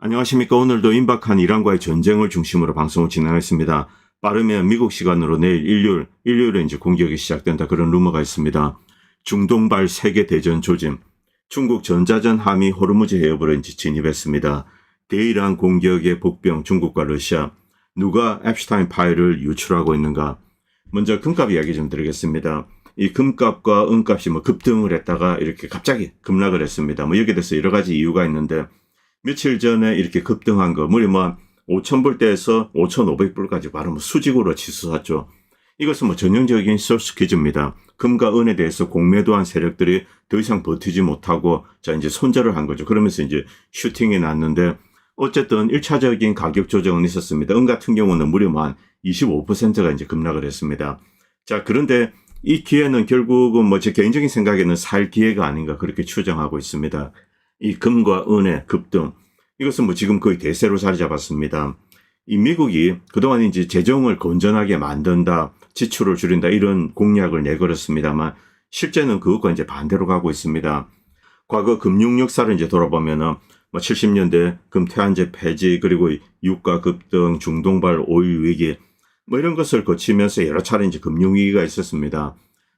안녕하십니까. 오늘도 임박한 이란과의 전쟁을 중심으로 방송을 진행하겠습니다. 빠르면 미국 시간으로 내일 일요일에 이제 공격이 시작된다. 그런 루머가 있습니다. 중동발 세계대전 조짐. 중국 전자전 함이 호르무즈 해협으로 이제 진입했습니다. 대이란 공격의 복병 중국과 러시아. 누가 앱슈타인 파일을 유출하고 있는가? 먼저 금값 이야기 좀 드리겠습니다. 이 금값과 은값이 급등을 했다가 이렇게 갑자기 급락을 했습니다. 여기에 대해서 여러 가지 이유가 있는데 며칠 전에 이렇게 급등한 거, 무려 5,000불대에서 5,500불까지 바로 수직으로 치솟았죠. 이것은 전형적인 소스 퀴즈입니다. 금과 은에 대해서 공매도한 세력들이 더 이상 버티지 못하고 이제 손절을 한 거죠. 그러면서 이제 슈팅이 났는데 어쨌든 1차적인 가격 조정은 있었습니다. 은 같은 경우는 무려 25%가 이제 급락을 했습니다. 자, 그런데 이 기회는 결국은 제 개인적인 생각에는 살 기회가 아닌가 그렇게 추정하고 있습니다. 이 금과 은의 급등, 이것은 지금 거의 대세로 자리 잡았습니다. 이 미국이 그동안 이제 재정을 건전하게 만든다, 지출을 줄인다 이런 공약을 내걸었습니다만 실제는 그것과 이제 반대로 가고 있습니다. 과거 금융 역사를 이제 돌아보면은 70년대 금태한제 폐지, 그리고 유가 급등, 중동발 오일 위기 이런 것을 거치면서 여러 차례 이제 금융 위기가 있었습니다.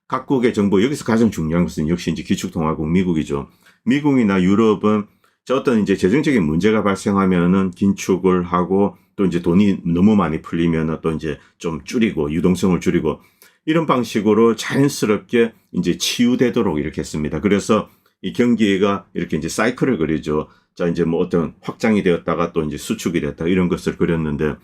각국의 정부, 여기서 가장 중요한 것은 역시 이제 기축통화국 미국이죠. 미국이나 유럽은 어떤 이제 재정적인 문제가 발생하면은 긴축을 하고 또 이제 돈이 너무 많이 풀리면은 또 이제 좀 줄이고 유동성을 줄이고 이런 방식으로 자연스럽게 이제 치유되도록 이렇게 했습니다. 그래서 이 경기가 이렇게 이제 사이클을 그리죠. 자, 이제 어떤 확장이 되었다가 또 이제 수축이 됐다 이런 것을 그렸는데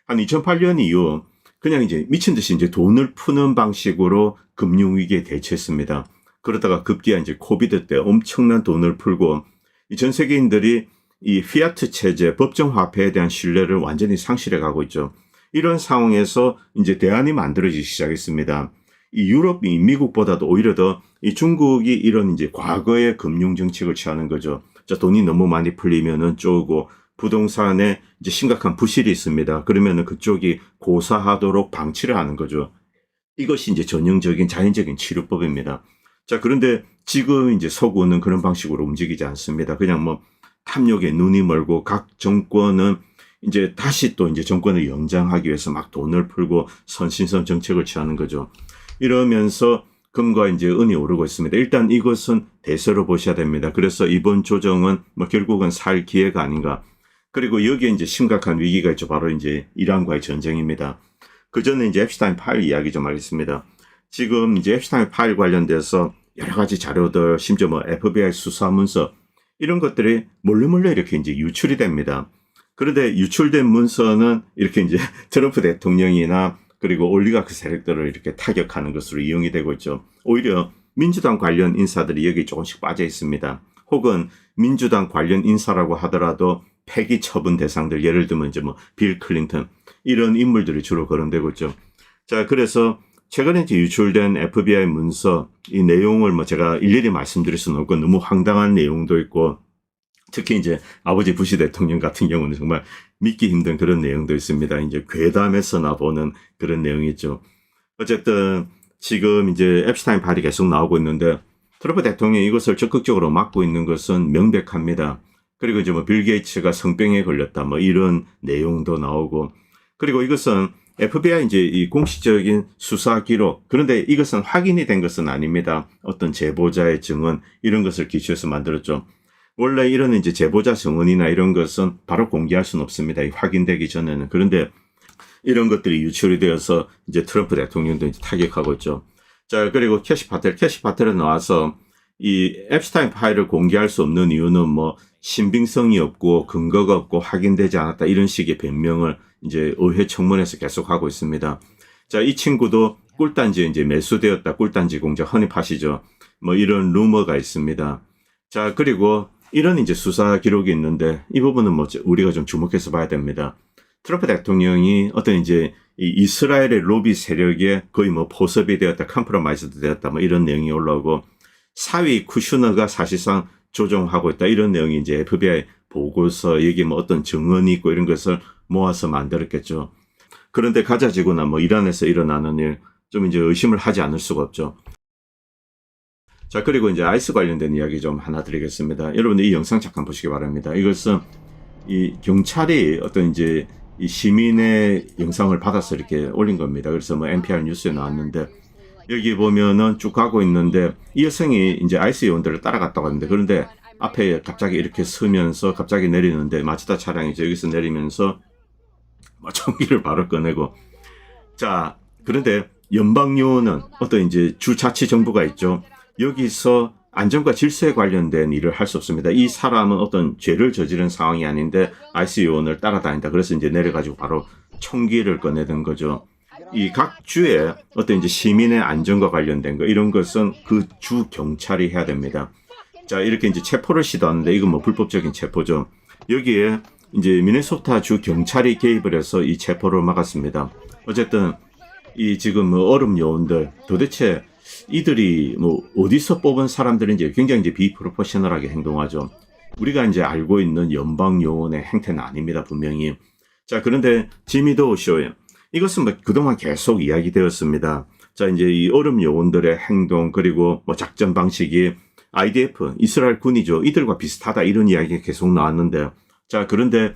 한 2008년 이후 그냥 이제 미친 듯이 이제 돈을 푸는 방식으로 금융위기에 대처했습니다. 그러다가 급기야 이제 코비드 때 엄청난 돈을 풀고 이 전 세계인들이 이 피아트 체제, 법정 화폐에 대한 신뢰를 완전히 상실해 가고 있죠. 이런 상황에서 이제 대안이 만들어지기 시작했습니다. 이 유럽이 미국보다도 오히려 더 이 중국이 이런 이제 과거의 금융 정책을 취하는 거죠. 자, 돈이 너무 많이 풀리면은 쪼고 부동산에 이제 심각한 부실이 있습니다. 그러면은 그쪽이 고사하도록 방치를 하는 거죠. 이것이 이제 전형적인 자연적인 치료법입니다. 자, 그런데 지금 이제 서구는 그런 방식으로 움직이지 않습니다. 그냥 탐욕에 눈이 멀고 각 정권은 이제 다시 또 이제 정권을 연장하기 위해서 막 돈을 풀고 선신선 정책을 취하는 거죠. 이러면서 금과 이제 은이 오르고 있습니다. 일단 이것은 대세로 보셔야 됩니다. 그래서 이번 조정은 결국은 살 기회가 아닌가. 그리고 여기에 이제 심각한 위기가 있죠. 바로 이제 이란과의 전쟁입니다. 그 전에 이제 앱슈타인 파일 이야기 좀 하겠습니다. 지금 이제 앱슈타인 파일 관련돼서 여러 가지 자료들, 심지어 FBI 수사 문서 이런 것들이 몰래 이렇게 이제 유출이 됩니다. 그런데 유출된 문서는 이렇게 이제 트럼프 대통령이나 그리고 올리가크 세력들을 이렇게 타격하는 것으로 이용이 되고 있죠. 오히려 민주당 관련 인사들이 여기 조금씩 빠져 있습니다. 혹은 민주당 관련 인사라고 하더라도 폐기 처분 대상들, 예를 들면 이제 빌 클린턴 이런 인물들이 주로 거론되고 있죠. 자, 그래서 최근에 이제 유출된 FBI 문서 이 내용을 제가 일일이 말씀드릴 수는 없고 너무 황당한 내용도 있고 특히 이제 아버지 부시 대통령 같은 경우는 정말 믿기 힘든 그런 내용도 있습니다. 이제 괴담에서나 보는 그런 내용이죠. 어쨌든 지금 이제 앱슈타인 파일이 계속 나오고 있는데 트럼프 대통령이 이것을 적극적으로 막고 있는 것은 명백합니다. 그리고 이제 빌 게이츠가 성병에 걸렸다 이런 내용도 나오고, 그리고 이것은 FBI 이제 이 공식적인 수사 기록, 그런데 이것은 확인이 된 것은 아닙니다. 어떤 제보자의 증언 이런 것을 기초해서 만들었죠. 원래 이런 이제 제보자 증언이나 이런 것은 바로 공개할 수는 없습니다. 확인되기 전에는. 그런데 이런 것들이 유출이 되어서 이제 트럼프 대통령도 이제 타격하고 있죠. 자, 그리고 캐시 파텔에 나와서 이 앱슈타인 파일을 공개할 수 없는 이유는 신빙성이 없고 근거가 없고 확인되지 않았다 이런 식의 변명을 이제 의회 청문회에서 계속하고 있습니다. 자, 이 친구도 꿀단지에 이제 매수되었다. 꿀단지 공작 허니팟이죠. 이런 루머가 있습니다. 자, 그리고 이런 이제 수사 기록이 있는데 이 부분은 우리가 좀 주목해서 봐야 됩니다. 트럼프 대통령이 어떤 이제 이 이스라엘의 로비 세력에 거의 포섭이 되었다, 컴프로마이즈도 되었다, 이런 내용이 올라오고 사위 쿠슈너가 사실상 조종하고 있다 이런 내용이 이제 FBI 보고서, 여기 어떤 증언이 있고 이런 것을 모아서 만들었겠죠. 그런데 가자지구나 이란에서 일어나는 일 좀 이제 의심을 하지 않을 수가 없죠. 자, 그리고 이제 아이스 관련된 이야기 좀 하나 드리겠습니다. 여러분들 이 영상 잠깐 보시기 바랍니다. 이것은 이 경찰이 어떤 이제 이 시민의 영상을 받아서 이렇게 올린 겁니다. 그래서 뭐 NPR 뉴스에 나왔는데 여기 보면은 쭉 가고 있는데 이 여성이 이제 IC 요원들을 따라갔다고 합니다. 그런데 앞에 갑자기 이렇게 서면서 갑자기 내리는데 마츠다 차량이 여기서 내리면서 총기를 바로 꺼내고 자 그런데 연방요원은 어떤 이제 주자치정부가 있죠. 여기서 안전과 질서에 관련된 일을 할 수 없습니다. 이 사람은 어떤 죄를 저지른 상황이 아닌데 IC 요원을 따라다닌다. 그래서 이제 내려가지고 바로 총기를 꺼내던 거죠. 이 각 주의 어떤 이제 시민의 안전과 관련된 거 이런 것은 그 주 경찰이 해야 됩니다. 자 이렇게 이제 체포를 시도하는데 이건 뭐 불법적인 체포죠. 여기에 이제 미네소타 주 경찰이 개입을 해서 이 체포를 막았습니다. 어쨌든 이 지금 뭐 얼음 요원들 도대체 이들이 뭐 어디서 뽑은 사람들인지 굉장히 이제 비프로포셔널하게 행동하죠. 우리가 이제 알고 있는 연방 요원의 행태는 아닙니다, 분명히. 자, 그런데 지미 도우 쇼에 이것은 뭐 그동안 계속 이야기되었습니다. 자, 이제 이 얼음 요원들의 행동 그리고 뭐 작전 방식이 IDF 이스라엘 군이죠. 이들과 비슷하다 이런 이야기가 계속 나왔는데 자, 그런데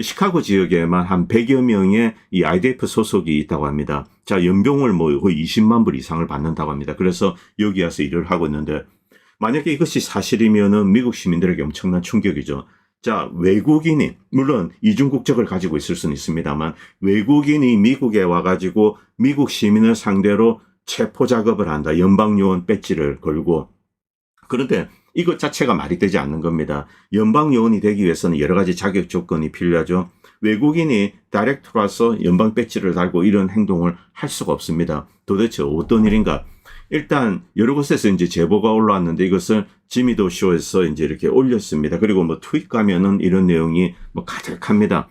시카고 지역에만 한 100여 명의 이 IDF 소속이 있다고 합니다. 자, 연봉을 뭐 거의 20만 불 이상을 받는다고 합니다. 그래서 여기 와서 일을 하고 있는데 만약에 이것이 사실이면은 미국 시민들에게 엄청난 충격이죠. 자, 외국인이 물론 이중 국적을 가지고 있을 수는 있습니다만 외국인이 미국에 와가지고 미국 시민을 상대로 체포 작업을 한다. 연방요원 배지를 걸고 그런데 이것 자체가 말이 되지 않는 겁니다. 연방요원이 되기 위해서는 여러 가지 자격 조건이 필요하죠. 외국인이 다이렉트로 와서 연방 배지를 달고 이런 행동을 할 수가 없습니다. 도대체 어떤 일인가? 일단 여러 곳에서 이제 제보가 올라왔는데 이것을 지미도 쇼에서 이제 이렇게 올렸습니다. 그리고 뭐 트윗 가면은 이런 내용이 뭐 가득합니다.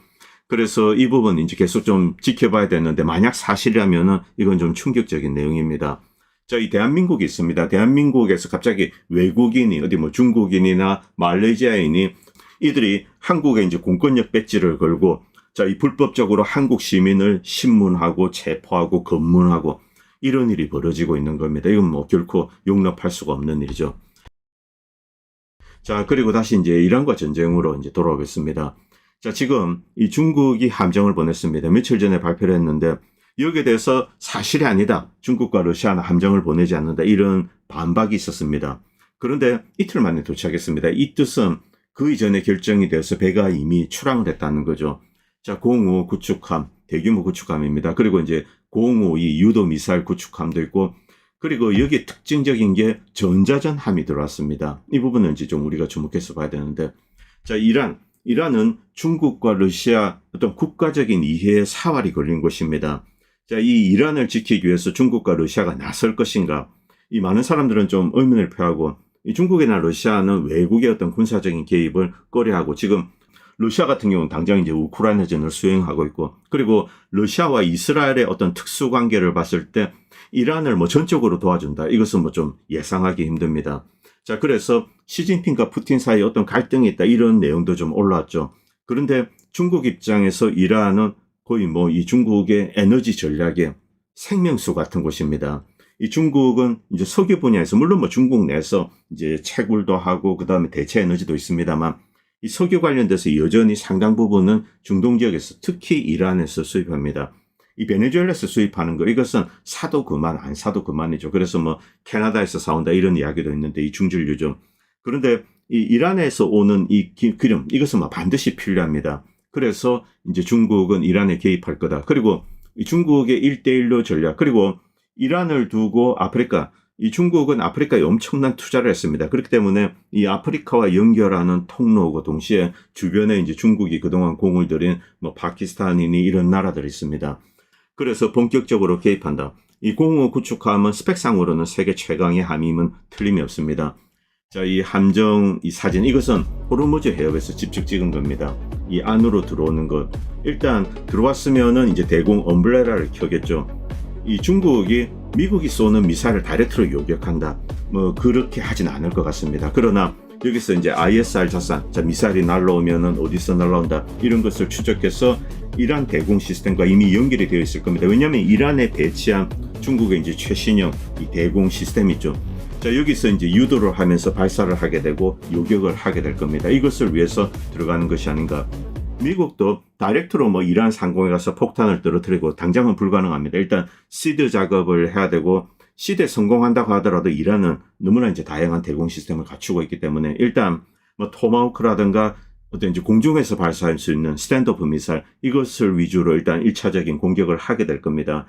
그래서 이 부분 이제 계속 좀 지켜봐야 되는데 만약 사실이라면은 이건 좀 충격적인 내용입니다. 자, 이 대한민국이 있습니다. 대한민국에서 갑자기 외국인이 어디 뭐 중국인이나 말레이시아인이 이들이 한국에 이제 공권력 배지를 걸고 자, 이 불법적으로 한국 시민을 신문하고 체포하고 검문하고 이런 일이 벌어지고 있는 겁니다. 이건 뭐 결코 용납할 수가 없는 일이죠. 자, 그리고 다시 이제 이란과 전쟁으로 이제 돌아오겠습니다. 자, 지금 이 중국이 함정을 보냈습니다. 며칠 전에 발표를 했는데 여기에 대해서 사실이 아니다. 중국과 러시아는 함정을 보내지 않는다. 이런 반박이 있었습니다. 그런데 이틀 만에 도착했습니다. 이 뜻은 그 이전에 결정이 되어서 배가 이미 출항을 했다는 거죠. 자, 05 구축함, 대규모 구축함입니다. 그리고 이제 052 유도 미사일 구축함도 있고 그리고 여기에 특징적인 게 전자전함이 들어왔습니다. 이 부분은 이제 좀 우리가 주목해서 봐야 되는데 자, 이란은 중국과 러시아 어떤 국가적인 이해에 사활이 걸린 곳입니다. 자, 이 이란을 지키기 위해서 중국과 러시아가 나설 것인가? 이 많은 사람들은 좀 의문을 표하고 이 중국이나 러시아는 외국의 어떤 군사적인 개입을 꺼려하고 지금 러시아 같은 경우는 당장 이제 우크라이나전을 수행하고 있고 그리고 러시아와 이스라엘의 어떤 특수 관계를 봤을 때 이란을 뭐 전적으로 도와준다. 이것은 뭐 좀 예상하기 힘듭니다. 자, 그래서 시진핑과 푸틴 사이에 어떤 갈등이 있다. 이런 내용도 좀 올라왔죠. 그런데 중국 입장에서 이란은 거의 뭐 이 중국의 에너지 전략의 생명수 같은 곳입니다. 이 중국은 이제 석유 분야에서 물론 뭐 중국 내에서 이제 채굴도 하고 그다음에 대체 에너지도 있습니다만 이 석유 관련돼서 여전히 상당 부분은 중동 지역에서 특히 이란에서 수입합니다. 이 베네수엘라에서 수입하는 거 이것은 사도 그만 안 사도 그만이죠. 그래서 뭐 캐나다에서 사온다 이런 이야기도 있는데 이 중질유죠. 그런데 이 이란에서 오는 이 기름 이것은 뭐 반드시 필요합니다. 그래서 이제 중국은 이란에 개입할 거다. 그리고 이 중국의 1대1로 전략 그리고 이란을 두고 아프리카 이 중국은 아프리카에 엄청난 투자를 했습니다. 그렇기 때문에 이 아프리카와 연결하는 통로고 동시에 주변에 이제 중국이 그동안 공을 들인 뭐 파키스탄이니 이런 나라들이 있습니다. 그래서 본격적으로 개입한다. 이 05 구축함은 스펙상으로는 세계 최강의 함임은 틀림이 없습니다. 자, 이 함정 이 사진 이것은 호르무즈 해협에서 직접 찍은 겁니다. 이 안으로 들어오는 것. 일단 들어왔으면은 이제 대공 엄브레라를 켜겠죠. 이 중국이 미국이 쏘는 미사일을 다이렉트로 요격한다. 뭐 그렇게 하진 않을 것 같습니다. 그러나 여기서 이제 ISR 자산, 자 미사일이 날라오면은 어디서 날라온다 이런 것을 추적해서 이란 대공 시스템과 이미 연결이 되어 있을 겁니다. 왜냐하면 이란에 배치한 중국의 이제 최신형 이 대공 시스템이 있죠. 자 여기서 이제 유도를 하면서 발사를 하게 되고 요격을 하게 될 겁니다. 이것을 위해서 들어가는 것이 아닌가. 미국도 다이렉트로 뭐 이란 상공에 가서 폭탄을 떨어뜨리고 당장은 불가능합니다. 일단 시드 작업을 해야 되고 시드에 성공한다고 하더라도 이란은 너무나 이제 다양한 대공 시스템을 갖추고 있기 때문에 일단 뭐 토마호크라든가 어떤 이제 공중에서 발사할 수 있는 스탠드오프 미사일 이것을 위주로 일단 1차적인 공격을 하게 될 겁니다.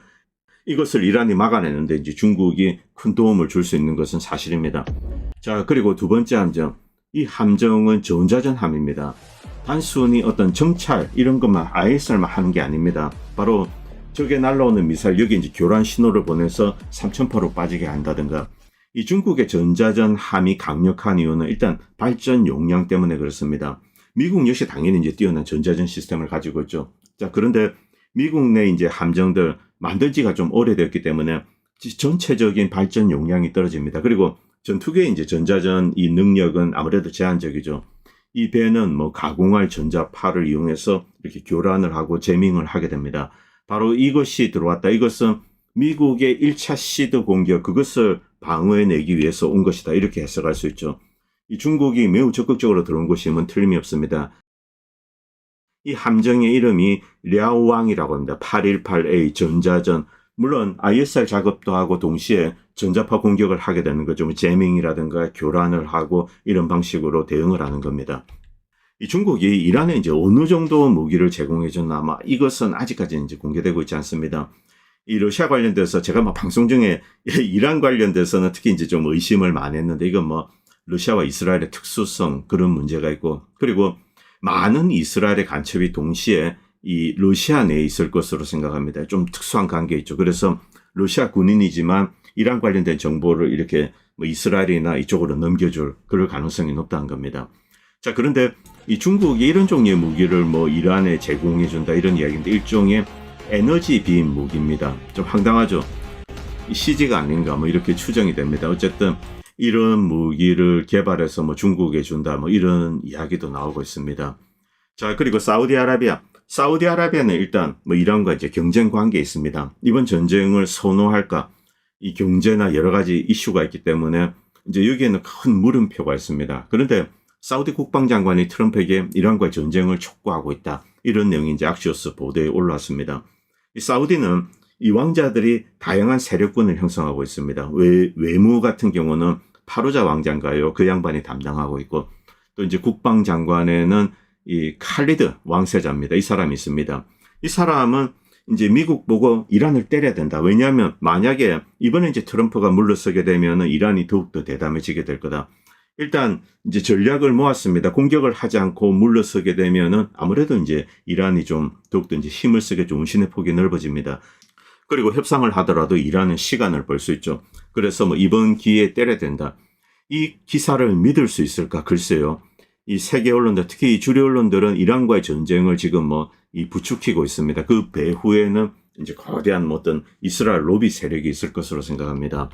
이것을 이란이 막아내는데 이제 중국이 큰 도움을 줄 수 있는 것은 사실입니다. 자, 그리고 두 번째 함정. 이 함정은 전자전함입니다. 단순히 어떤 정찰 이런 것만 ISR만 하는 게 아닙니다. 바로 저게 날라오는 미사일 여기 이제 교란 신호를 보내서 3000파로 빠지게 한다든가. 이 중국의 전자전함이 강력한 이유는 일단 발전 용량 때문에 그렇습니다. 미국 역시 당연히 이제 뛰어난 전자전 시스템을 가지고 있죠. 자, 그런데 미국 내 이제 함정들 만든 지가 좀 오래됐기 때문에 전체적인 발전 용량이 떨어집니다. 그리고 전투기의 이제 전자전 이 능력은 아무래도 제한적이죠. 이 배는 뭐 가공할 전자파를 이용해서 이렇게 교란을 하고 제밍을 하게 됩니다. 바로 이것이 들어왔다. 이것은 미국의 1차 시드 공격, 그것을 방어해내기 위해서 온 것이다. 이렇게 해석할 수 있죠. 이 중국이 매우 적극적으로 들어온 것임은 틀림이 없습니다. 이 함정의 이름이 랴오왕이라고 합니다. 818A 전자전. 물론 ISR 작업도 하고 동시에 전자파 공격을 하게 되는 거죠. 제밍이라든가 교란을 하고 이런 방식으로 대응을 하는 겁니다. 이 중국이 이란에 이제 어느 정도 무기를 제공해 줬나 아마 이것은 아직까지 이제 공개되고 있지 않습니다. 이 러시아 관련돼서 제가 막 방송 중에 이란 관련돼서는 특히 이제 좀 의심을 많이 했는데 이건 뭐 러시아와 이스라엘의 특수성 그런 문제가 있고 그리고 많은 이스라엘의 간첩이 동시에 이 러시아 내에 있을 것으로 생각합니다. 좀 특수한 관계 있죠. 그래서 러시아 군인이지만 이란 관련된 정보를 이렇게 뭐 이스라엘이나 이쪽으로 넘겨줄 그럴 가능성이 높다는 겁니다. 자, 그런데 이 중국이 이런 종류의 무기를 뭐 이란에 제공해 준다 이런 이야기인데 일종의 에너지 비임 무기입니다. 좀 황당하죠. CG가 아닌가 뭐 이렇게 추정이 됩니다. 어쨌든 이런 무기를 개발해서 뭐 중국에 준다 뭐 이런 이야기도 나오고 있습니다. 자, 그리고 사우디아라비아는 일단 뭐 이란과 이제 경쟁 관계에 있습니다. 이번 전쟁을 선호할까? 이 경제나 여러 가지 이슈가 있기 때문에 이제 여기에는 큰 물음표가 있습니다. 그런데 사우디 국방장관이 트럼프에게 이란과 전쟁을 촉구하고 있다. 이런 내용이 이제 악시오스 보도에 올라왔습니다. 이 사우디는 이 왕자들이 다양한 세력군을 형성하고 있습니다. 외무 같은 경우는 파루자 왕자인가요? 그 양반이 담당하고 있고 또 이제 국방장관에는 이 칼리드 왕세자입니다. 이 사람이 있습니다. 이 사람은 이제 미국 보고 이란을 때려야 된다. 왜냐하면 만약에 이번에 이제 트럼프가 물러서게 되면은 이란이 더욱더 대담해지게 될 거다. 일단 이제 전략을 모았습니다. 공격을 하지 않고 물러서게 되면은 아무래도 이제 이란이 좀 더욱더 이제 힘을 쓰게 좀 운신의 폭이 넓어집니다. 그리고 협상을 하더라도 이란은 시간을 벌 수 있죠. 그래서 뭐 이번 기회에 때려야 된다. 이 기사를 믿을 수 있을까? 글쎄요. 이 세계 언론들, 특히 이 주류 언론들은 이란과의 전쟁을 지금 뭐 이 부추기고 있습니다. 그 배후에는 이제 거대한 뭐 어떤 이스라엘 로비 세력이 있을 것으로 생각합니다.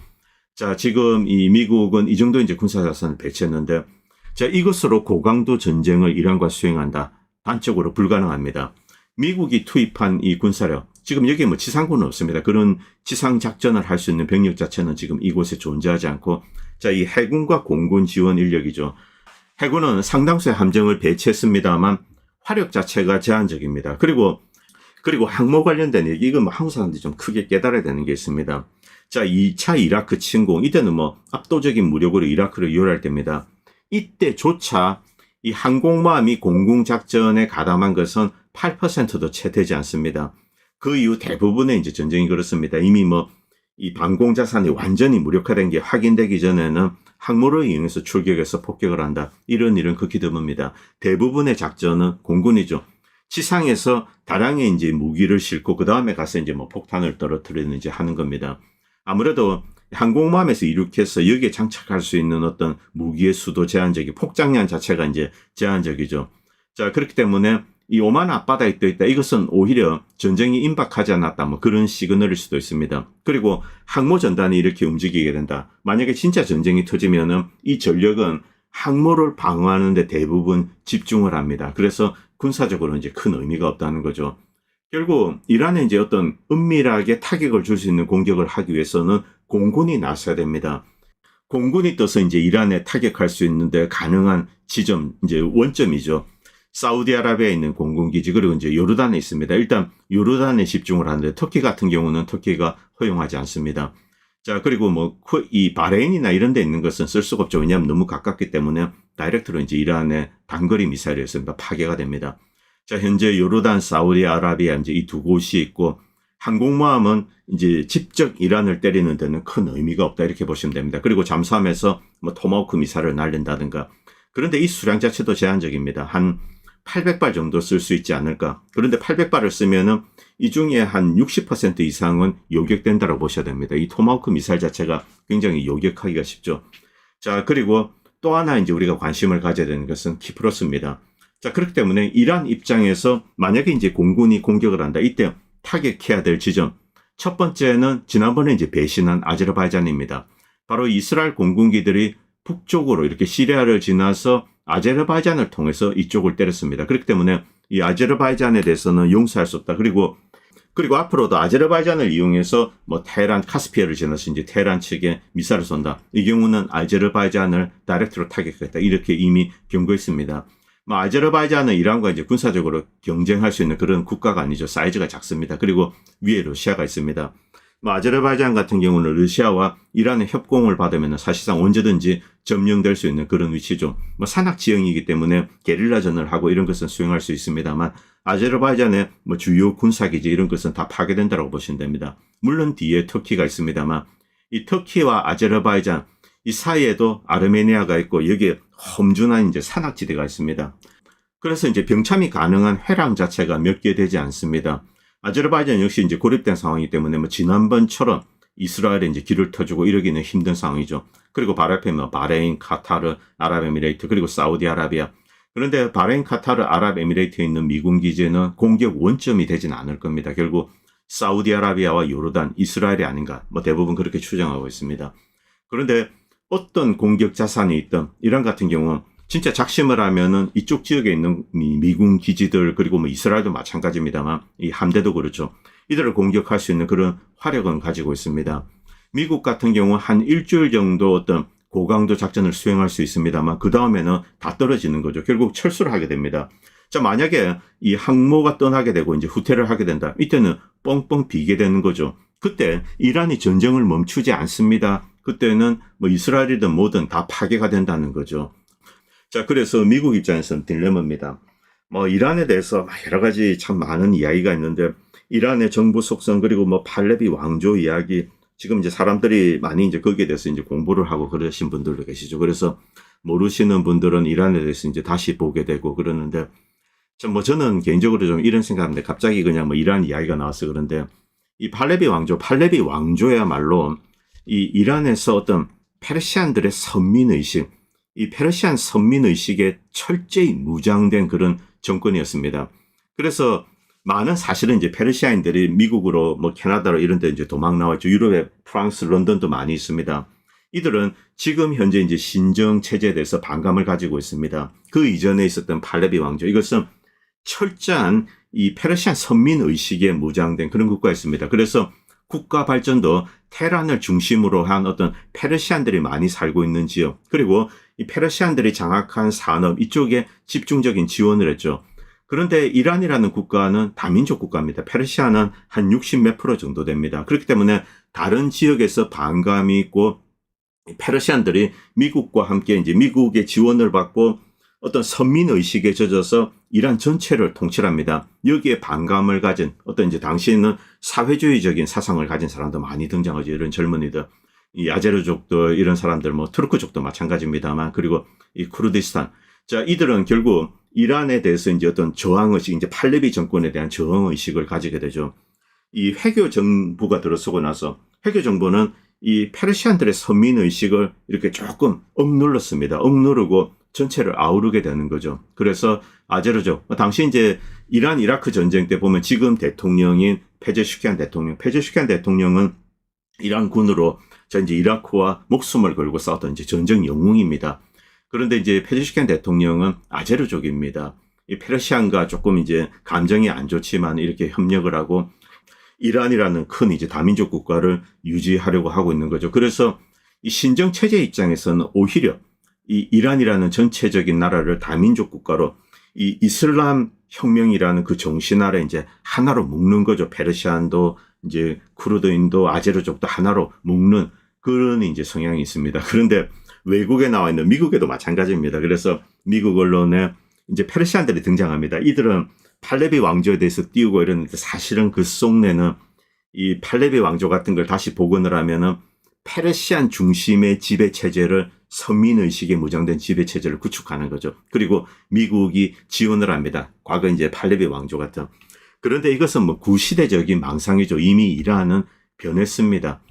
자, 지금 이 미국은 이 정도 이제 군사자산을 배치했는데, 자, 이것으로 고강도 전쟁을 이란과 수행한다. 단적으로 불가능합니다. 미국이 투입한 이 군사력, 지금 여기에 뭐 지상군은 없습니다. 그런 지상 작전을 할 수 있는 병력 자체는 지금 이곳에 존재하지 않고, 자, 이 해군과 공군 지원 인력이죠. 해군은 상당수의 함정을 배치했습니다만 화력 자체가 제한적입니다. 그리고 항모 관련된 얘기, 이건 뭐 한국 사람들이 좀 크게 깨달아야 되는 게 있습니다. 자, 2차 이라크 침공, 이때는 뭐 압도적인 무력으로 이라크를 유혈할 때입니다. 이때조차 이 항공모함이 공군작전에 가담한 것은 8%도 채 되지 않습니다. 그 이후 대부분의 이제 전쟁이 그렇습니다. 이미 뭐 이 방공자산이 완전히 무력화된 게 확인되기 전에는 항모를 이용해서 출격해서 폭격을 한다. 이런 일은 극히 드뭅니다. 대부분의 작전은 공군이죠. 지상에서 다량의 이제 무기를 싣고 그 다음에 가서 이제 뭐 폭탄을 떨어뜨리는 이제 하는 겁니다. 아무래도 항공모함에서 이륙해서 여기에 장착할 수 있는 어떤 무기의 수도 제한적이고 폭장량 자체가 이제 제한적이죠. 자, 그렇기 때문에 이 오만 앞바다에 떠 있다. 이것은 오히려 전쟁이 임박하지 않았다. 뭐 그런 시그널일 수도 있습니다. 그리고 항모 전단이 이렇게 움직이게 된다. 만약에 진짜 전쟁이 터지면은 이 전력은 항모를 방어하는 데 대부분 집중을 합니다. 그래서 군사적으로 이제 큰 의미가 없다는 거죠. 결국 이란에 이제 어떤 은밀하게 타격을 줄 수 있는 공격을 하기 위해서는 공군이 나서야 됩니다. 공군이 떠서 이제 이란에 타격할 수 있는데 가능한 지점, 이제 원점이죠. 사우디아라비아에 있는 공군기지 그리고 이제 요르단에 있습니다. 일단 요르단에 집중을 하는데 터키 같은 경우는 터키가 허용하지 않습니다. 자, 그리고 뭐 이 바레인이나 이런 데 있는 것은 쓸 수가 없죠. 왜냐하면 너무 가깝기 때문에 다이렉트로 이제 이란의 단거리 미사일이었습니다. 파괴가 됩니다. 자, 현재 요르단, 사우디아라비아 이제 이 두 곳이 있고 항공모함은 이제 직접 이란을 때리는 데는 큰 의미가 없다 이렇게 보시면 됩니다. 그리고 잠수함에서 뭐 토마호크 미사일을 날린다든가 그런데 이 수량 자체도 제한적입니다. 한 800발 정도 쓸 수 있지 않을까. 그런데 800발을 쓰면은 이 중에 한 60% 이상은 요격된다고 보셔야 됩니다. 이 토마호크 미사일 자체가 굉장히 요격하기가 쉽죠. 자, 그리고 또 하나 이제 우리가 관심을 가져야 되는 것은 키프로스입니다. 자, 그렇기 때문에 이란 입장에서 만약에 이제 공군이 공격을 한다. 이때 타격해야 될 지점. 첫 번째는 지난번에 이제 배신한 아제르바이잔입니다. 바로 이스라엘 공군기들이 북쪽으로 이렇게 시리아를 지나서 아제르바이잔을 통해서 이쪽을 때렸습니다. 그렇기 때문에 이 아제르바이잔에 대해서는 용서할 수 없다. 그리고 앞으로도 아제르바이잔을 이용해서 뭐 테헤란 카스피아를 지나서 이제 테헤란 측에 미사일을 쏜다. 이 경우는 아제르바이잔을 다이렉트로 타격했다. 이렇게 이미 경고했습니다. 뭐 아제르바이잔은 이란과 이제 군사적으로 경쟁할 수 있는 그런 국가가 아니죠. 사이즈가 작습니다. 그리고 위에 러시아가 있습니다. 뭐 아제르바이잔 같은 경우는 러시아와 이란의 협공을 받으면 사실상 언제든지 점령될 수 있는 그런 위치죠. 뭐 산악 지형이기 때문에 게릴라전을 하고 이런 것은 수행할 수 있습니다만 아제르바이잔의 뭐 주요 군사기지 이런 것은 다 파괴된다고 보시면 됩니다. 물론 뒤에 터키가 있습니다만 이 터키와 아제르바이잔 이 사이에도 아르메니아가 있고 여기에 험준한 이제 산악지대가 있습니다. 그래서 이제 병참이 가능한 회랑 자체가 몇 개 되지 않습니다. 아제르바이잔 역시 이제 고립된 상황이기 때문에 뭐 지난번처럼 이스라엘에 이제 길을 터주고 이러기는 힘든 상황이죠. 그리고 바로 앞에 뭐 바레인, 카타르, 아랍에미레이트 그리고 사우디아라비아. 그런데 바레인, 카타르, 아랍에미레이트에 있는 미군 기지는 공격 원점이 되진 않을 겁니다. 결국 사우디아라비아와 요르단, 이스라엘이 아닌가 뭐 대부분 그렇게 추정하고 있습니다. 그런데 어떤 공격 자산이 있던 이란 같은 경우는 진짜 작심을 하면은 이쪽 지역에 있는 미군 기지들 그리고 뭐 이스라엘도 마찬가지입니다만 이 함대도 그렇죠. 이들을 공격할 수 있는 그런 화력은 가지고 있습니다. 미국 같은 경우 한 일주일 정도 어떤 고강도 작전을 수행할 수 있습니다만 그 다음에는 다 떨어지는 거죠. 결국 철수를 하게 됩니다. 자, 만약에 이 항모가 떠나게 되고 이제 후퇴를 하게 된다. 이때는 뻥뻥 비게 되는 거죠. 그때 이란이 전쟁을 멈추지 않습니다. 그때는 뭐 이스라엘이든 뭐든 다 파괴가 된다는 거죠. 자, 그래서 미국 입장에서는 딜레마입니다. 뭐 이란에 대해서 여러 가지 참 많은 이야기가 있는데 이란의 정부 속성 그리고 뭐 팔레비 왕조 이야기 지금 이제 사람들이 많이 이제 거기에 대해서 이제 공부를 하고 그러신 분들도 계시죠. 그래서 모르시는 분들은 이란에 대해서 이제 다시 보게 되고 그러는데 뭐 저는 개인적으로 좀 이런 생각인데 갑자기 그냥 뭐 이란 이야기가 나와서 그런데 이 팔레비 왕조야말로 이 이란에서 어떤 페르시안들의 선민의식, 이 페르시안 선민의식에 철저히 무장된 그런 정권이었습니다. 그래서 많은 사실은 이제 페르시아인들이 미국으로 뭐 캐나다로 이런 데 이제 도망 나왔죠. 유럽에 프랑스, 런던도 많이 있습니다. 이들은 지금 현재 이제 신정 체제에 대해서 반감을 가지고 있습니다. 그 이전에 있었던 팔레비 왕조, 이것은 철저한 이 페르시안 선민의식에 무장된 그런 국가였습니다. 그래서 국가 발전도 테헤란을 중심으로 한 어떤 페르시안들이 많이 살고 있는 지역, 그리고 이 페르시안들이 장악한 산업 이쪽에 집중적인 지원을 했죠. 그런데 이란이라는 국가는 다민족 국가입니다. 페르시아는 한 60몇 % 정도 됩니다. 그렇기 때문에 다른 지역에서 반감이 있고 페르시안들이 미국과 함께 이제 미국의 지원을 받고 어떤 선민의식에 젖어서 이란 전체를 통치합니다. 여기에 반감을 가진 어떤 이제 당시에는 사회주의적인 사상을 가진 사람도 많이 등장하죠. 이런 젊은이들. 이 아제르족도 이런 사람들, 뭐 투르크족도 마찬가지입니다만, 그리고 이 쿠르디스탄. 자, 이들은 결국 이란에 대해서 이제 어떤 저항의식, 이제 팔레비 정권에 대한 저항의식을 가지게 되죠. 이 회교 정부가 들어서고 나서 회교 정부는 이 페르시안들의 선민의식을 이렇게 조금 억눌렀습니다. 억누르고 전체를 아우르게 되는 거죠. 그래서 아제르족, 당시 이제 이란 이라크 전쟁 때 보면 지금 대통령인 페제슈키안 대통령은 이란 군으로 이제 이라크와 목숨을 걸고 싸웠던 이제 전쟁 영웅입니다. 그런데 이제 페제슈키안 대통령은 아제르족입니다. 이 페르시안과 조금 이제 감정이 안 좋지만 이렇게 협력을 하고 이란이라는 큰 이제 다민족 국가를 유지하려고 하고 있는 거죠. 그래서 이 신정 체제 입장에서는 오히려 이 이란이라는 전체적인 나라를 다민족 국가로 이 이슬람 혁명이라는 그 정신 아래 이제 하나로 묶는 거죠. 페르시안도 이제 쿠르드인도 아제르족도 하나로 묶는 그런 이제 성향이 있습니다. 그런데 외국에 나와 있는 미국에도 마찬가지입니다. 그래서 미국 언론에 이제 페르시안들이 등장합니다. 이들은 팔레비 왕조에 대해서 띄우고 이러는데 사실은 그 속내는 이 팔레비 왕조 같은 걸 다시 복원을 하면은 페르시안 중심의 지배 체제를 선민의식에 무장된 지배 체제를 구축하는 거죠. 그리고 미국이 지원을 합니다. 과거 이제 팔레비 왕조 같은. 그런데 이것은 뭐 구시대적인 망상이죠. 이미 이란은 변했습니다.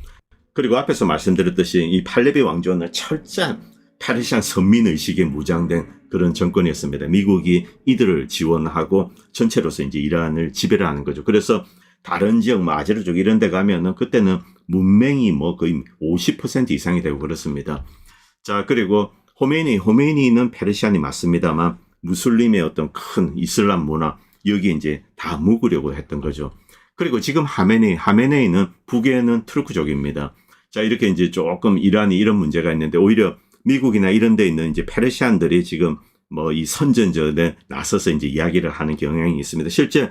그리고 앞에서 말씀드렸듯이 이 팔레비 왕조는 철저한 페르시안 선민의식에 무장된 그런 정권이었습니다. 미국이 이들을 지원하고 전체로서 이제 이란을 지배를 하는 거죠. 그래서 다른 지역, 뭐 아제르족 이런 데 가면은 그때는 문맹이 뭐 거의 50% 이상이 되고 그렇습니다. 자, 그리고 호메이니는 페르시안이 맞습니다만 무슬림의 어떤 큰 이슬람 문화, 여기 이제 다 묵으려고 했던 거죠. 그리고 지금 하메네이는 북에는 투르크족입니다. 자, 이렇게 이제 조금 이란이 이런 문제가 있는데 오히려 미국이나 이런 데 있는 이제 페르시안들이 지금 뭐 이 선전전에 나서서 이제 이야기를 하는 경향이 있습니다. 실제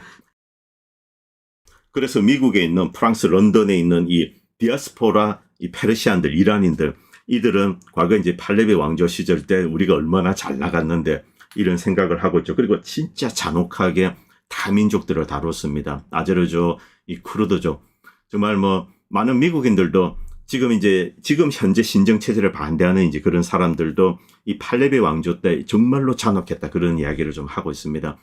그래서 미국에 있는 프랑스 런던에 있는 이 디아스포라 이 페르시안들, 이란인들, 이들은 과거 이제 팔레비 왕조 시절 때 우리가 얼마나 잘 나갔는데 이런 생각을 하고 있죠. 그리고 진짜 잔혹하게 다민족들을 다뤘습니다. 아제르족, 이 쿠르드족. 정말 뭐 많은 미국인들도 지금 현재 신정 체제를 반대하는 이제 그런 사람들도 이 팔레비 왕조 때 정말로 잔혹했다 그런 이야기를 좀 하고 있습니다.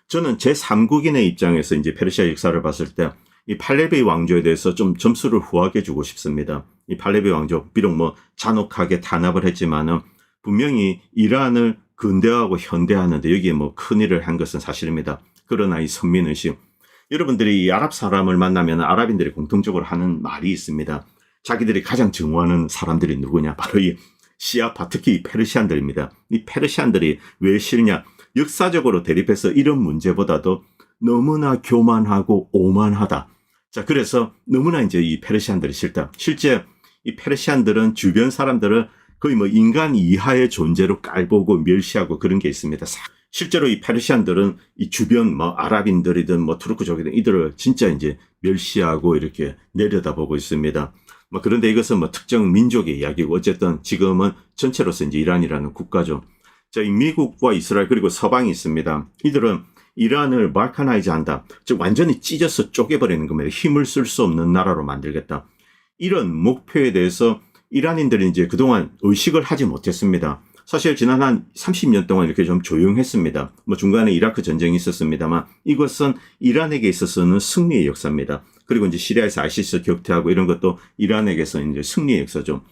저는 제3국인의 입장에서 이제 페르시아 역사를 봤을 때 이 팔레비 왕조에 대해서 좀 점수를 후하게 주고 싶습니다. 이 팔레비 왕조 비록 뭐 잔혹하게 탄압을 했지만은 분명히 이란을 근대화하고 현대화하는데 여기에 뭐 큰일을 한 것은 사실입니다. 그러나 이 선민의식, 여러분들이 이 아랍 사람을 만나면 아랍인들이 공통적으로 하는 말이 있습니다. 자기들이 가장 증오하는 사람들이 누구냐? 바로 이 시아파, 특히 이 페르시안들입니다. 이 페르시안들이 왜 싫냐? 역사적으로 대립해서 이런 문제보다도 너무나 교만하고 오만하다. 자, 그래서 너무나 이제 이 페르시안들이 싫다. 실제 이 페르시안들은 주변 사람들을 거의 뭐 인간 이하의 존재로 깔보고 멸시하고 그런 게 있습니다. 실제로 이 페르시안들은 이 주변 뭐 아랍인들이든 뭐 투르크족이든 이들을 진짜 이제 멸시하고 이렇게 내려다보고 있습니다. 뭐 그런데 이것은 뭐 특정 민족의 이야기고 어쨌든 지금은 전체로서 이제 이란이라는 국가죠. 자, 이 미국과 이스라엘 그리고 서방이 있습니다. 이들은 이란을 발카나이즈 한다. 즉 완전히 찢어서 쪼개버리는 겁니다. 힘을 쓸 수 없는 나라로 만들겠다. 이런 목표에 대해서 이란인들이 이제 그동안 의식을 하지 못했습니다. 사실 지난 한 30년 동안 이렇게 좀 조용했습니다. 뭐 중간에 이라크 전쟁이 있었습니다만 이것은 이란에게 있어서는 승리의 역사입니다. 그리고 이제 시리아에서 아이시스 격퇴하고 이런 것도 이란에게서 이제 승리의 역사죠.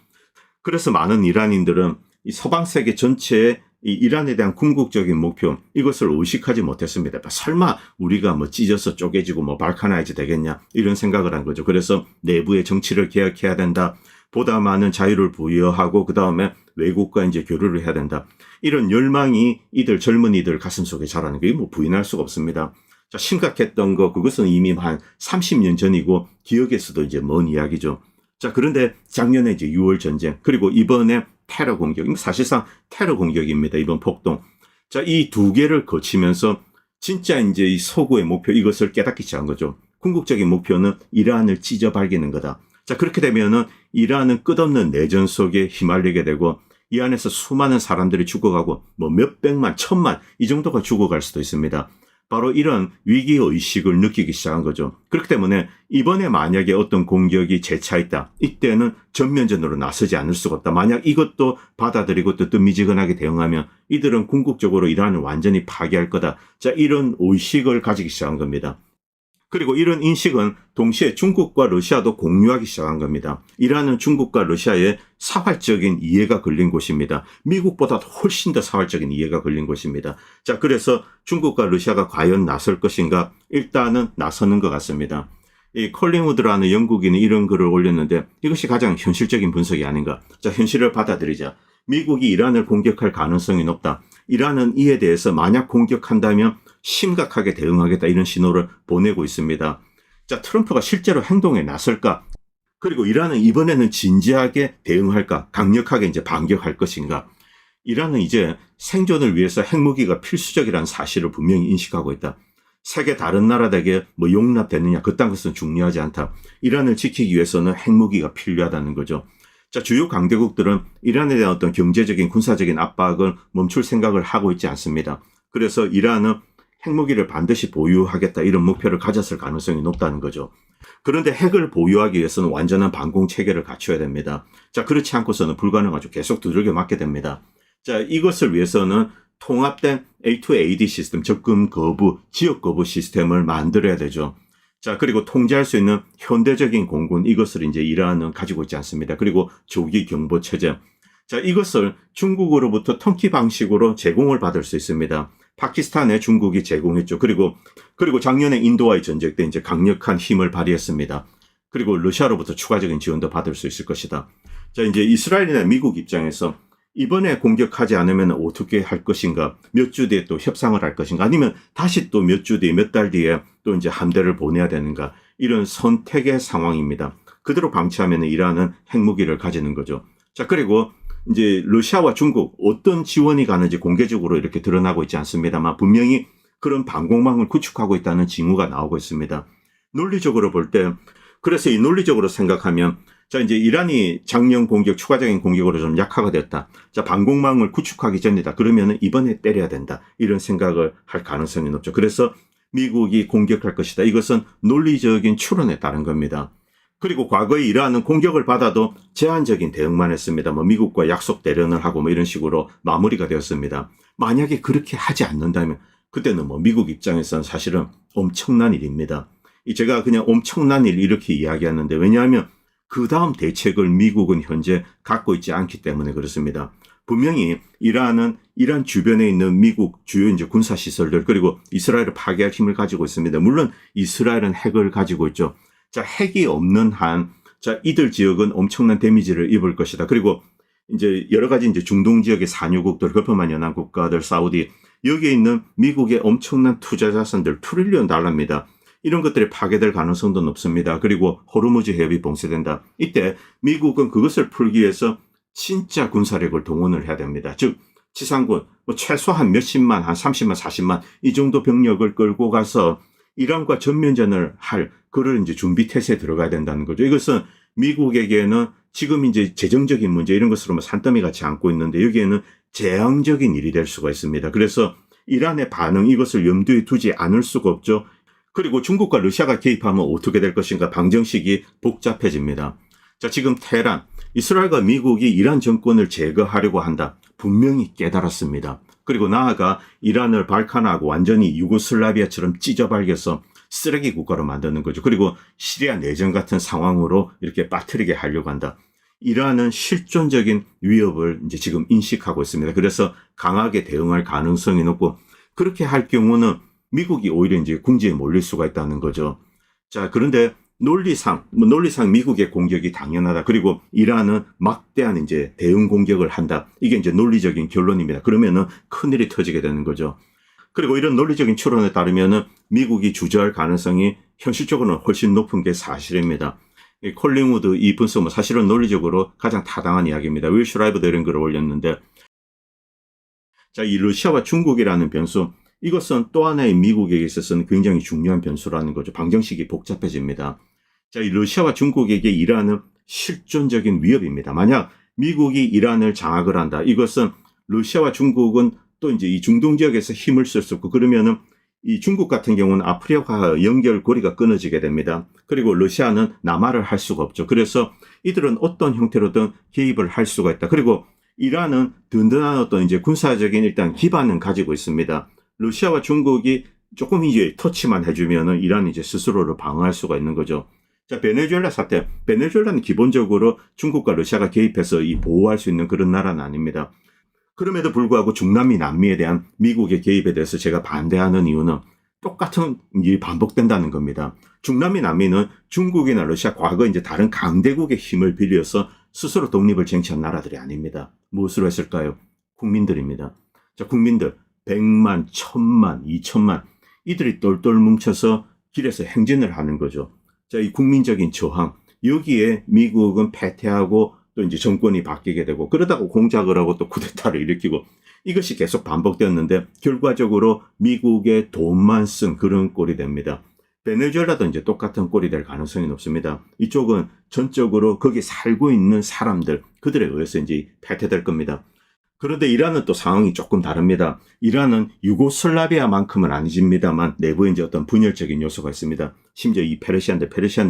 그래서 많은 이란인들은 이 서방 세계 전체에 이 이란에 대한 궁극적인 목표 이것을 의식하지 못했습니다. 설마 우리가 뭐 찢어서 쪼개지고 뭐 발카나이즈 되겠냐 이런 생각을 한 거죠. 그래서 내부의 정치를 개혁해야 된다. 보다 많은 자유를 부여하고 그 다음에 외국과 이제 교류를 해야 된다. 이런 열망이 이들 젊은이들 가슴속에 자라는 게 뭐 부인할 수가 없습니다. 자, 심각했던 거 그것은 이미 한 30년 전이고 기억에서도 이제 먼 이야기죠. 자, 그런데 작년에 이제 6월 전쟁 그리고 이번에 테러 공격, 사실상 테러 공격입니다. 이번 폭동. 자, 이 두 개를 거치면서 진짜 이제 이 서구의 목표 이것을 깨닫기 시작한 거죠. 궁극적인 목표는 이란을 찢어발기는 거다. 자, 그렇게 되면은 이란은 끝없는 내전 속에 휘말리게 되고 이 안에서 수많은 사람들이 죽어가고 뭐 몇백만, 천만 이 정도가 죽어갈 수도 있습니다. 바로 이런 위기의식을 느끼기 시작한 거죠. 그렇기 때문에 이번에 만약에 어떤 공격이 재차있다. 이때는 전면전으로 나서지 않을 수가 없다. 만약 이것도 받아들이고 또 미지근하게 대응하면 이들은 궁극적으로 이란을 완전히 파괴할 거다. 자, 이런 의식을 가지기 시작한 겁니다. 그리고 이런 인식은 동시에 중국과 러시아도 공유하기 시작한 겁니다. 이란은 중국과 러시아의 사활적인 이해가 걸린 곳입니다. 미국보다 훨씬 더 사활적인 이해가 걸린 곳입니다. 자, 그래서 중국과 러시아가 과연 나설 것인가? 일단은 나서는 것 같습니다. 이 컬링우드라는 영국인이 이런 글을 올렸는데 이것이 가장 현실적인 분석이 아닌가? 자, 현실을 받아들이자. 미국이 이란을 공격할 가능성이 높다. 이란은 이에 대해서 만약 공격한다면 심각하게 대응하겠다 이런 신호를 보내고 있습니다. 자, 트럼프가 실제로 행동에 나설까? 그리고 이란은 이번에는 진지하게 대응할까? 강력하게 이제 반격할 것인가? 이란은 이제 생존을 위해서 핵무기가 필수적이라는 사실을 분명히 인식하고 있다. 세계 다른 나라에게 뭐 용납되느냐 그딴 것은 중요하지 않다. 이란을 지키기 위해서는 핵무기가 필요하다는 거죠. 자, 주요 강대국들은 이란에 대한 어떤 경제적인 군사적인 압박을 멈출 생각을 하고 있지 않습니다. 그래서 이란은 핵무기를 반드시 보유하겠다 이런 목표를 가졌을 가능성이 높다는 거죠. 그런데 핵을 보유하기 위해서는 완전한 방공 체계를 갖춰야 됩니다. 자, 그렇지 않고서는 불가능하죠. 계속 두들겨 맞게 됩니다. 자, 이것을 위해서는 통합된 A2AD 시스템, 접근 거부, 지역 거부 시스템을 만들어야 되죠. 자, 그리고 통제할 수 있는 현대적인 공군, 이것을 이제 이란은 가지고 있지 않습니다. 그리고 조기 경보 체제. 자, 이것을 중국으로부터 턴키 방식으로 제공을 받을 수 있습니다. 파키스탄에 중국이 제공했죠. 그리고 작년에 인도와의 전쟁 때 이제 강력한 힘을 발휘했습니다. 그리고 러시아로부터 추가적인 지원도 받을 수 있을 것이다. 자, 이제 이스라엘이나 미국 입장에서 이번에 공격하지 않으면 어떻게 할 것인가, 몇 주 뒤에 또 협상을 할 것인가, 아니면 다시 또 몇 주 뒤에, 몇 달 뒤에 또 이제 함대를 보내야 되는가, 이런 선택의 상황입니다. 그대로 방치하면 이란은 핵무기를 가지는 거죠. 자, 그리고 이제 러시아와 중국 어떤 지원이 가는지 공개적으로 이렇게 드러나고 있지 않습니다만 분명히 그런 방공망을 구축하고 있다는 징후가 나오고 있습니다. 논리적으로 볼 때, 그래서 이 논리적으로 생각하면 자, 이제 이란이 작년 공격, 추가적인 공격으로 좀 약화가 됐다. 자, 방공망을 구축하기 전이다. 그러면은 이번에 때려야 된다. 이런 생각을 할 가능성이 높죠. 그래서 미국이 공격할 것이다. 이것은 논리적인 추론에 따른 겁니다. 그리고 과거에 이란은 공격을 받아도 제한적인 대응만 했습니다. 뭐 미국과 약속 대련을 하고 뭐 이런 식으로 마무리가 되었습니다. 만약에 그렇게 하지 않는다면 그때는 뭐 미국 입장에서는 사실은 엄청난 일입니다. 제가 그냥 엄청난 일 이렇게 이야기하는데 왜냐하면 그 다음 대책을 미국은 현재 갖고 있지 않기 때문에 그렇습니다. 분명히 이란은 이란 주변에 있는 미국 주요 이제 군사 시설들 그리고 이스라엘을 파괴할 힘을 가지고 있습니다. 물론 이스라엘은 핵을 가지고 있죠. 자, 핵이 없는 한, 자, 이들 지역은 엄청난 데미지를 입을 것이다. 그리고 이제 여러 가지 이제 중동 지역의 산유국들, 거품한 연안 국가들, 사우디, 여기에 있는 미국의 엄청난 투자 자산들, $1트릴리언 달러입니다. 이런 것들이 파괴될 가능성도 높습니다. 그리고 호르무즈 해협이 봉쇄된다. 이때 미국은 그것을 풀기 위해서 진짜 군사력을 동원을 해야 됩니다. 즉 지상군 뭐 최소한 몇십만, 한 30만, 40만 이 정도 병력을 끌고 가서 이란과 전면전을 할 그를 이제 준비 태세에 들어가야 된다는 거죠. 이것은 미국에게는 지금 이제 재정적인 문제 이런 것으로 뭐 산더미 같이 안고 있는데 여기에는 재앙적인 일이 될 수가 있습니다. 그래서 이란의 반응 이것을 염두에 두지 않을 수가 없죠. 그리고 중국과 러시아가 개입하면 어떻게 될 것인가 방정식이 복잡해집니다. 자, 지금 테헤란, 이스라엘과 미국이 이란 정권을 제거하려고 한다. 분명히 깨달았습니다. 그리고 나아가 이란을 발칸하고 완전히 유고슬라비아처럼 찢어발겨서 쓰레기 국가로 만드는 거죠. 그리고 시리아 내전 같은 상황으로 이렇게 빠뜨리게 하려고 한다. 이란은 실존적인 위협을 이제 지금 인식하고 있습니다. 그래서 강하게 대응할 가능성이 높고 그렇게 할 경우는 미국이 오히려 이제 궁지에 몰릴 수가 있다는 거죠. 자, 그런데 논리상 미국의 공격이 당연하다. 그리고 이란은 막대한 이제 대응 공격을 한다. 이게 이제 논리적인 결론입니다. 그러면은 큰일이 터지게 되는 거죠. 그리고 이런 논리적인 추론에 따르면은 미국이 주저할 가능성이 현실적으로는 훨씬 높은 게 사실입니다. 콜링우드 이 분석은 사실은 논리적으로 가장 타당한 이야기입니다. 윌 슈라이버도 이런 글을 올렸는데, 자, 이 러시아와 중국이라는 변수, 이것은 또 하나의 미국에게 있어서는 굉장히 중요한 변수라는 거죠. 방정식이 복잡해집니다. 자, 이 러시아와 중국에게 이란은 실존적인 위협입니다. 만약 미국이 이란을 장악을 한다. 이것은 러시아와 중국은 또 이제 이 중동 지역에서 힘을 쓸 수 없고 그러면은 이 중국 같은 경우는 아프리카 연결고리가 끊어지게 됩니다. 그리고 러시아는 남하를 할 수가 없죠. 그래서 이들은 어떤 형태로든 개입을 할 수가 있다. 그리고 이란은 든든한 어떤 이제 군사적인 일단 기반은 가지고 있습니다. 러시아와 중국이 조금 이제 터치만 해주면은 이란이 이제 스스로를 방어할 수가 있는 거죠. 자, 베네수엘라 사태. 베네수엘라는 기본적으로 중국과 러시아가 개입해서 이 보호할 수 있는 그런 나라는 아닙니다. 그럼에도 불구하고 중남미, 남미에 대한 미국의 개입에 대해서 제가 반대하는 이유는 똑같은 일이 반복된다는 겁니다. 중남미, 남미는 중국이나 러시아, 과거 이제 다른 강대국의 힘을 빌려서 스스로 독립을 쟁취한 나라들이 아닙니다. 무엇으로 했을까요? 국민들입니다. 자, 국민들 100만, 1000만, 2000만 이들이 똘똘 뭉쳐서 길에서 행진을 하는 거죠. 자, 이 국민적인 저항 여기에 미국은 패퇴하고 또 또 이제 정권이 바뀌게 되고 그러다가 공작을 하고 또 쿠데타를 일으키고 이것이 계속 반복되었는데 결과적으로 미국의 돈만 쓴 그런 꼴이 됩니다. 베네수엘라도 이제 똑같은 꼴이 될 가능성이 높습니다. 이쪽은 전적으로 거기 살고 있는 사람들, 그들에 의해서 이제 패퇴될 겁니다. 그런데 이란은 또 상황이 조금 다릅니다. 이란은 유고슬라비아만큼은 아니집니다만 내부에 이제 어떤 분열적인 요소가 있습니다. 심지어 이 페르시안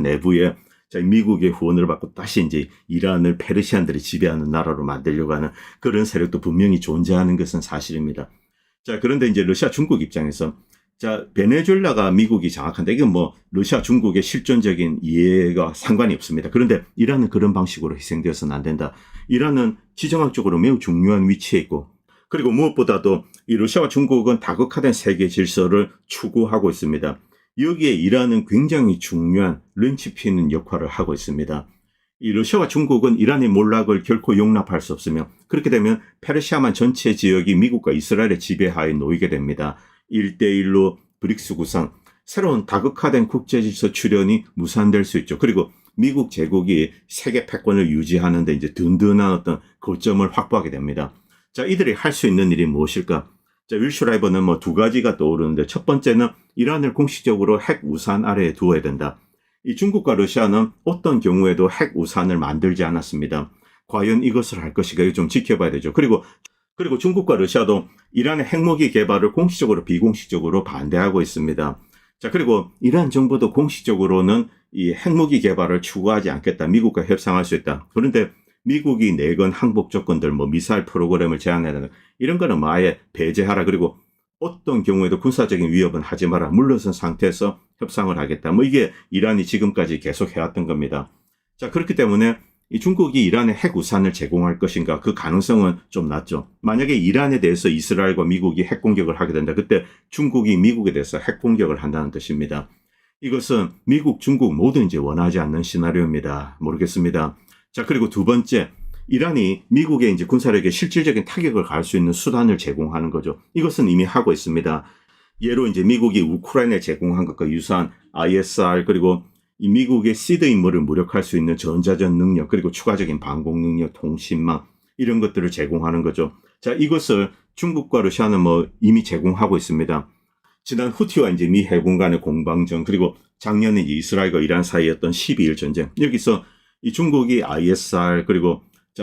내부에 미국의 후원을 받고 다시 이제 이란을 페르시안들이 지배하는 나라로 만들려고 하는 그런 세력도 분명히 존재하는 것은 사실입니다. 자, 그런데 이제 러시아, 중국 입장에서 베네수엘라가 미국이 장악한다. 이건 뭐 러시아, 중국의 실존적인 이해가 상관이 없습니다. 그런데 이란은 그런 방식으로 희생되어서는 안 된다. 이란은 지정학적으로 매우 중요한 위치에 있고 그리고 무엇보다도 이 러시아와 중국은 다극화된 세계 질서를 추구하고 있습니다. 여기에 이란은 굉장히 중요한 런치핀 역할을 하고 있습니다. 이 러시아와 중국은 이란의 몰락을 결코 용납할 수 없으며 그렇게 되면 페르시아만 전체 지역이 미국과 이스라엘의 지배하에 놓이게 됩니다. 1대1로 브릭스 구상, 새로운 다극화된 국제질서 출현이 무산될 수 있죠. 그리고 미국 제국이 세계 패권을 유지하는 데 이제 든든한 어떤 거점을 확보하게 됩니다. 자, 이들이 할 수 있는 일이 무엇일까? 자, 윌슈라이버는 뭐 두 가지가 떠오르는데 첫 번째는 이란을 공식적으로 핵 우산 아래에 두어야 된다. 이 중국과 러시아는 어떤 경우에도 핵 우산을 만들지 않았습니다. 과연 이것을 할 것인가 좀 지켜봐야 되죠. 그리고 중국과 러시아도 이란의 핵무기 개발을 공식적으로 비공식적으로 반대하고 있습니다. 자, 그리고 이란 정부도 공식적으로는 이 핵무기 개발을 추구하지 않겠다. 미국과 협상할 수 있다. 그런데 미국이 내건 항복 조건들, 뭐 미사일 프로그램을 제한하는 이런 거는 아예 배제하라. 그리고 어떤 경우에도 군사적인 위협은 하지 마라. 물러선 상태에서 협상을 하겠다. 뭐 이게 이란이 지금까지 계속 해왔던 겁니다. 자, 그렇기 때문에 이 중국이 이란에 핵 우산을 제공할 것인가 그 가능성은 좀 낮죠. 만약에 이란에 대해서 이스라엘과 미국이 핵 공격을 하게 된다. 그때 중국이 미국에 대해서 핵 공격을 한다는 뜻입니다. 이것은 미국, 중국 모두 이제 원하지 않는 시나리오입니다. 모르겠습니다. 자, 그리고 두 번째, 이란이 미국의 이제 군사력에 실질적인 타격을 가할 수 있는 수단을 제공하는 거죠. 이것은 이미 하고 있습니다. 예로 이제 미국이 우크라이나에 제공한 것과 유사한 ISR 그리고 이 미국의 시드 임무를 무력할 수 있는 전자전 능력 그리고 추가적인 방공 능력, 통신망 이런 것들을 제공하는 거죠. 자, 이것을 중국과 러시아는 뭐 이미 제공하고 있습니다. 지난 후티와 이제 미 해군 간의 공방전 그리고 작년에 이스라엘과 이란 사이였던 12일 전쟁 여기서 이 중국이 ISR 그리고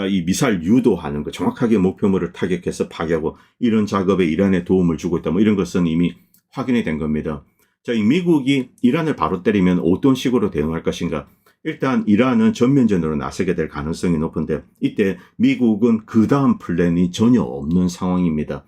이 미사일 유도하는 거 정확하게 목표물을 타격해서 파괴하고 이런 작업에 이란에 도움을 주고 있다. 뭐 이런 것은 이미 확인이 된 겁니다. 자, 이 미국이 이란을 바로 때리면 어떤 식으로 대응할 것인가? 일단 이란은 전면전으로 나서게 될 가능성이 높은데 이때 미국은 그 다음 플랜이 전혀 없는 상황입니다.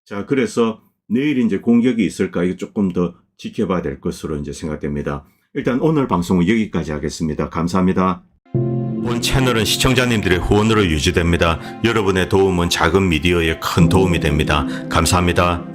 자, 그래서 내일 이제 공격이 있을까? 이거 조금 더 지켜봐야 될 것으로 이제 생각됩니다. 일단 오늘 방송은 여기까지 하겠습니다. 감사합니다. 본 채널은 시청자님들의 후원으로 유지됩니다. 여러분의 도움은 작은 미디어에 큰 도움이 됩니다. 감사합니다.